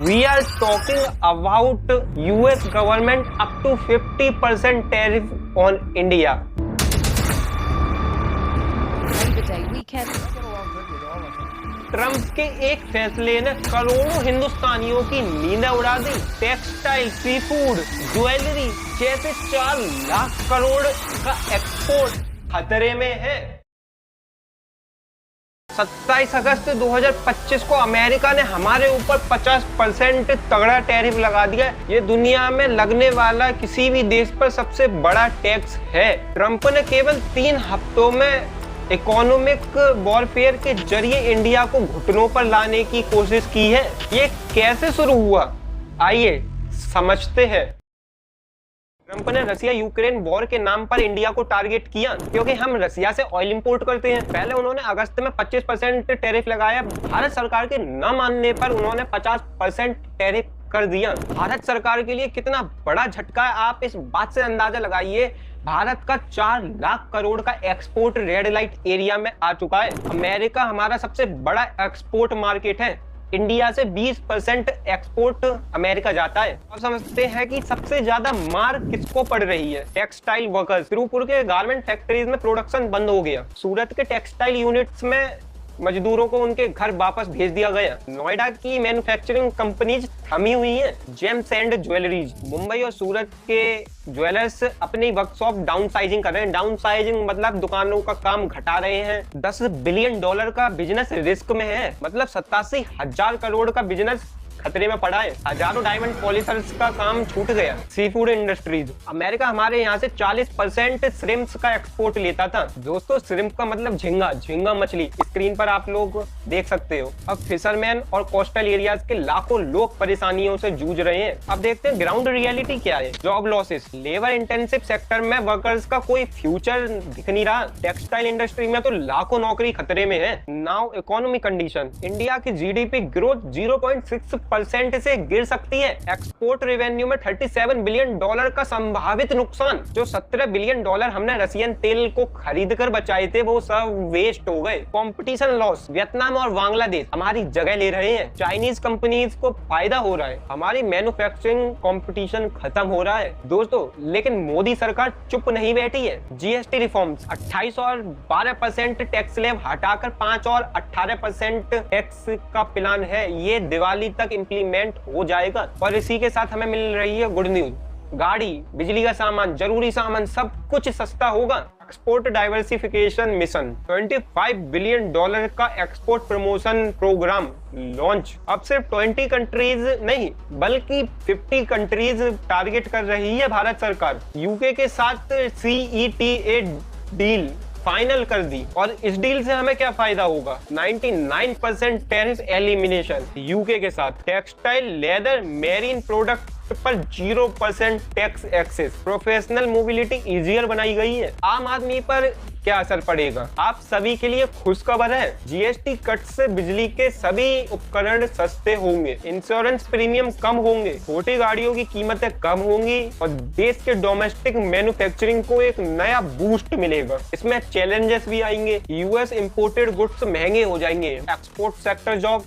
We are talking about US government up to 50% tariff on India. Trump के एक फैसले ने करोड़ों हिंदुस्तानियों की नींद उड़ा दी। टेक्सटाइल, सी फूड, ज्वेलरी जैसे 4 लाख करोड़ का एक्सपोर्ट खतरे में है। 27 अगस्त 2025 को अमेरिका ने हमारे ऊपर 50% तगड़ा टैरिफ लगा दिया। ये दुनिया में लगने वाला किसी भी देश पर सबसे बड़ा टैक्स है। ट्रंप ने केवल 3 हफ्तों में इकोनॉमिक वॉरफेयर के जरिए इंडिया को घुटनों पर लाने की कोशिश की है। ये कैसे शुरू हुआ, आइए समझते हैं। ट्रंप ने रसिया यूक्रेन वॉर के नाम पर इंडिया को टारगेट किया क्योंकि हम रसिया से ऑयल इंपोर्ट करते हैं। पहले उन्होंने अगस्त में 25% टैरिफ लगाया। भारत सरकार के न मानने पर उन्होंने 50% टैरिफ कर दिया। भारत सरकार के लिए कितना बड़ा झटका है, आप इस बात से अंदाजा लगाइए। भारत का 4 लाख करोड़ का एक्सपोर्ट रेड लाइट एरिया में आ चुका है। अमेरिका हमारा सबसे बड़ा एक्सपोर्ट मार्केट है। इंडिया से 20% एक्सपोर्ट अमेरिका जाता है। अब समझते हैं कि सबसे ज्यादा मार किसको पड़ रही है। Textile workers. तिरुपुर के गारमेंट फैक्ट्रीज में प्रोडक्शन बंद हो गया। सूरत के टेक्सटाइल यूनिट्स में मजदूरों को उनके घर वापस भेज दिया गया। नोएडा की मैन्युफैक्चरिंग कंपनीज थमी हुई हैं। James and jewelleries. मुंबई और सूरत के ज्वेलर्स अपनी वर्कशॉप डाउन साइजिंग कर रहे हैं। डाउन साइजिंग मतलब दुकानों का काम घटा रहे हैं। $10 बिलियन का बिजनेस रिस्क में है। मतलब 87,000 करोड़ का बिजनेस खतरे में पड़ा है। हजारों डायमंड पॉलिशर्स का काम छूट गया। Sea food industries. अमेरिका हमारे यहाँ से 40% श्रिम्प्स का एक्सपोर्ट लेता था। दोस्तों, श्रिम्प का मतलब झींगा मछली। स्क्रीन पर आप लोग देख सकते हो। अब फिशरमैन और कोस्टल एरियाज के लाखों लोग परेशानियों से जूझ रहे हैं। अब देखते हैं ग्राउंड रियलिटी क्या है। Job losses. Labour intensive sector में वर्कर्स का कोई फ्यूचर दिख नहीं रहा। टेक्सटाइल इंडस्ट्री में तो लाखों नौकरी खतरे में है। Now economy condition. इंडिया की जीडीपी ग्रोथ 0.6% से गिर सकती है। एक्सपोर्ट रेवेन्यू में $37 बिलियन का संभावित नुकसान। जो $17 बिलियन हमने रसियन तेल को खरीद कर बचाए थे, वो सब वेस्ट हो गए। Competition loss. वियतनाम और बांग्लादेश हमारी जगह ले रहे हैं। चाइनीज कंपनीज को फायदा हो रहा है। हमारी मैन्युफैक्चरिंग कंपटीशन खत्म हो रहा है। दोस्तों, लेकिन मोदी सरकार चुप नहीं बैठी है। GST reforms. 28 और 12% टैक्स स्लैब हटाकर 5 और 18% टैक्स का प्लान है। ये दिवाली तक इम्प्लीमेंट हो जाएगा। और इसी के साथ हमें मिल रही है गुड न्यूज। गाड़ी, बिजली का सामान, जरूरी सामान सब कुछ सस्ता होगा। Export diversification mission. $25 बिलियन का एक्सपोर्ट प्रमोशन प्रोग्राम लॉन्च। अब सिर्फ 20 कंट्रीज नहीं बल्कि 50 कंट्रीज टारगेट कर रही है भारत सरकार। यूके के साथ CETA डील फाइनल कर दी। और इस डील से हमें क्या फायदा होगा? 99% टैरिफ एलिमिनेशन यूके के साथ। टेक्सटाइल, लेदर, मेरीन प्रोडक्ट पर 0% tax access. Professional mobility easier बनाई गई है। आम आदमी पर क्या असर पड़ेगा? आप सभी के लिए खुशखबर है। जीएसटी कट से बिजली के सभी उपकरण सस्ते होंगे। इंश्योरेंस प्रीमियम कम होंगे। छोटी गाड़ियों की कीमतें कम होंगी और देश के डोमेस्टिक मैन्युफैक्चरिंग को एक नया बूस्ट मिलेगा। इसमें चैलेंजेस भी आएंगे। यूएस इंपोर्टेड गुड्स महंगे हो जाएंगे। एक्सपोर्ट सेक्टर जॉब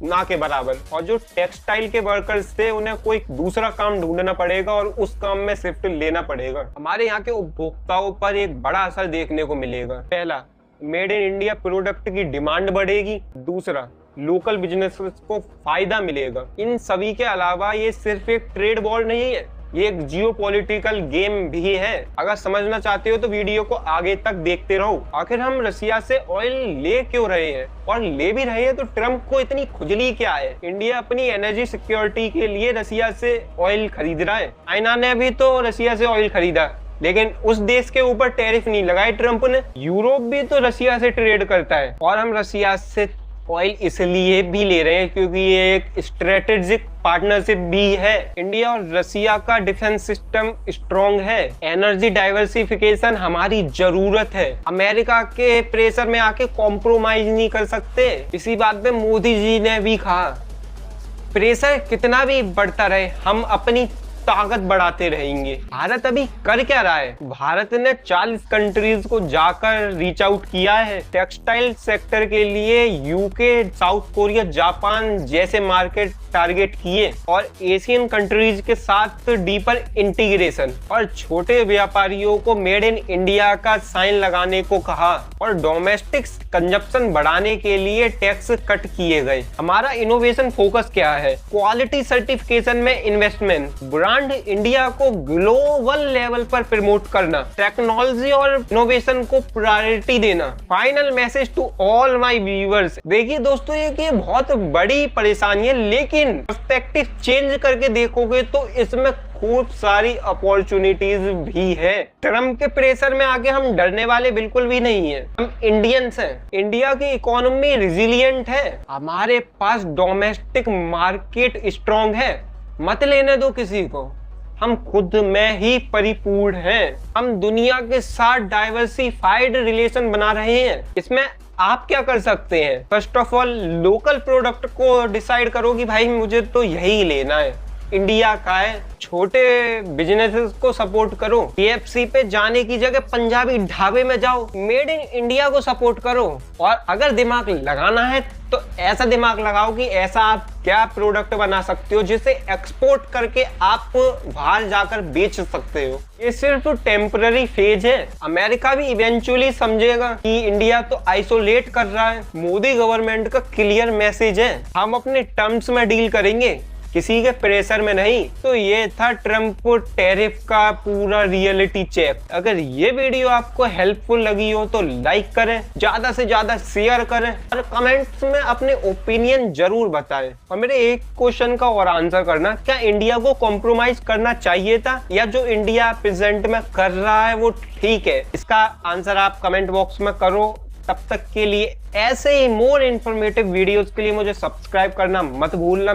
ना के बराबर। और जो टेक्सटाइल के वर्कर्स थे, उन्हें कोई दूसरा काम ढूंढना पड़ेगा और उस काम में शिफ्ट लेना पड़ेगा। हमारे यहाँ के उपभोक्ताओं पर एक बड़ा असर देखने को मिलेगा। पहला, मेड इन इंडिया प्रोडक्ट की डिमांड बढ़ेगी। दूसरा, लोकल बिजनेसेस को फायदा मिलेगा। इन सभी के अलावा ये सिर्फ एक ट्रेड वॉर नहीं है, ये एक जियोपॉलिटिकल गेम भी है। अगर समझना चाहते हो तो वीडियो को आगे तक देखते रहो। आखिर हम रसिया से ऑयल ले क्यों रहे हैं, और ले भी रहे हैं तो ट्रंप को इतनी खुजली क्या है? इंडिया अपनी एनर्जी सिक्योरिटी के लिए रसिया से ऑयल खरीद रहा है। चाइना ने भी तो रसिया से ऑयल खरीदा, लेकिन उस देश के ऊपर टैरिफ नहीं लगाए ट्रंप ने। यूरोप भी तो रसिया से ट्रेड करता है। और हम रसिया से ऑयल इसलिए भी ले रहे हैं क्योंकि ये एक स्ट्रेटेजिक पार्टनरशिप भी है। इंडिया और रसिया का डिफेंस सिस्टम स्ट्रॉन्ग है। एनर्जी डाइवर्सिफिकेशन हमारी जरूरत है। अमेरिका के प्रेशर में आके कॉम्प्रोमाइज नहीं कर सकते। इसी बात पे मोदी जी ने भी कहा, प्रेशर कितना भी बढ़ता रहे, हम अपनी ताकत बढ़ाते रहेंगे। भारत अभी कर क्या रहा है? भारत ने 40 कंट्रीज को जाकर रीच आउट किया है। टेक्सटाइल सेक्टर के लिए यूके, साउथ कोरिया, जापान जैसे मार्केट टारगेट किए और एशियन कंट्रीज के साथ डीपर इंटीग्रेशन और छोटे व्यापारियों को मेड इन इंडिया का साइन लगाने को कहा और डोमेस्टिक कंजप्शन बढ़ाने के लिए टैक्स कट किए गए। हमारा इनोवेशन फोकस क्या है? क्वालिटी सर्टिफिकेशन में इन्वेस्टमेंट, ब्रांड इंडिया को ग्लोबल लेवल पर प्रमोट करना, टेक्नोलॉजी और इनोवेशन को प्रायोरिटी देना। Final message to all my viewers, देखिए दोस्तों ये बहुत बड़ी परेशानी है, लेकिन पर्सपेक्टिव चेंज करके देखोगे तो इसमें खूब सारी अपॉर्चुनिटीज भी है। ट्रम्प के प्रेशर में आके हम डरने वाले बिल्कुल भी नहीं है। हम इंडियंस हैं, इंडिया की इकोनॉमी रिजिलियंट है, हमारे पास डोमेस्टिक मार्केट स्ट्रॉन्ग है, मत लेने दो किसी को। हम खुद में ही परिपूर्ण हैं। हम दुनिया के साथ डाइवर्सिफाइड रिलेशन बना रहे हैं। इसमें आप क्या कर सकते हैं? First of all local product को डिसाइड करो कि भाई मुझे तो यही लेना है, इंडिया का है। छोटे बिजनेसेस को सपोर्ट करो। KFC पे जाने की जगह पंजाबी ढाबे में जाओ, मेड इन इंडिया को सपोर्ट करो। और अगर दिमाग लगाना है तो ऐसा दिमाग लगाओ कि ऐसा आप क्या प्रोडक्ट बना सकते हो जिसे एक्सपोर्ट करके आप बाहर जाकर बेच सकते हो। ये सिर्फ टेम्पररी फेज है। अमेरिका भी इवेंचुअली समझेगा कि इंडिया तो आइसोलेट कर रहा है। मोदी गवर्नमेंट का क्लियर मैसेज है, हम अपने टर्म्स में डील करेंगे, किसी के प्रेशर में नहीं। तो ये था ट्रम्प टैरिफ का पूरा रियलिटी चेक। अगर ये वीडियो आपको हेल्पफुल लगी हो तो लाइक करें, ज्यादा से ज्यादा शेयर करें और कमेंट्स में अपने ओपिनियन जरूर बताएं। और मेरे एक क्वेश्चन का और आंसर करना, क्या इंडिया को कॉम्प्रोमाइज करना चाहिए था या जो इंडिया प्रेजेंट में कर रहा है वो ठीक है? इसका आंसर आप कमेंट बॉक्स में करो। तब तक के लिए ऐसे ही मोर इन्फॉर्मेटिव वीडियोस के लिए मुझे सब्सक्राइब करना मत भूलना।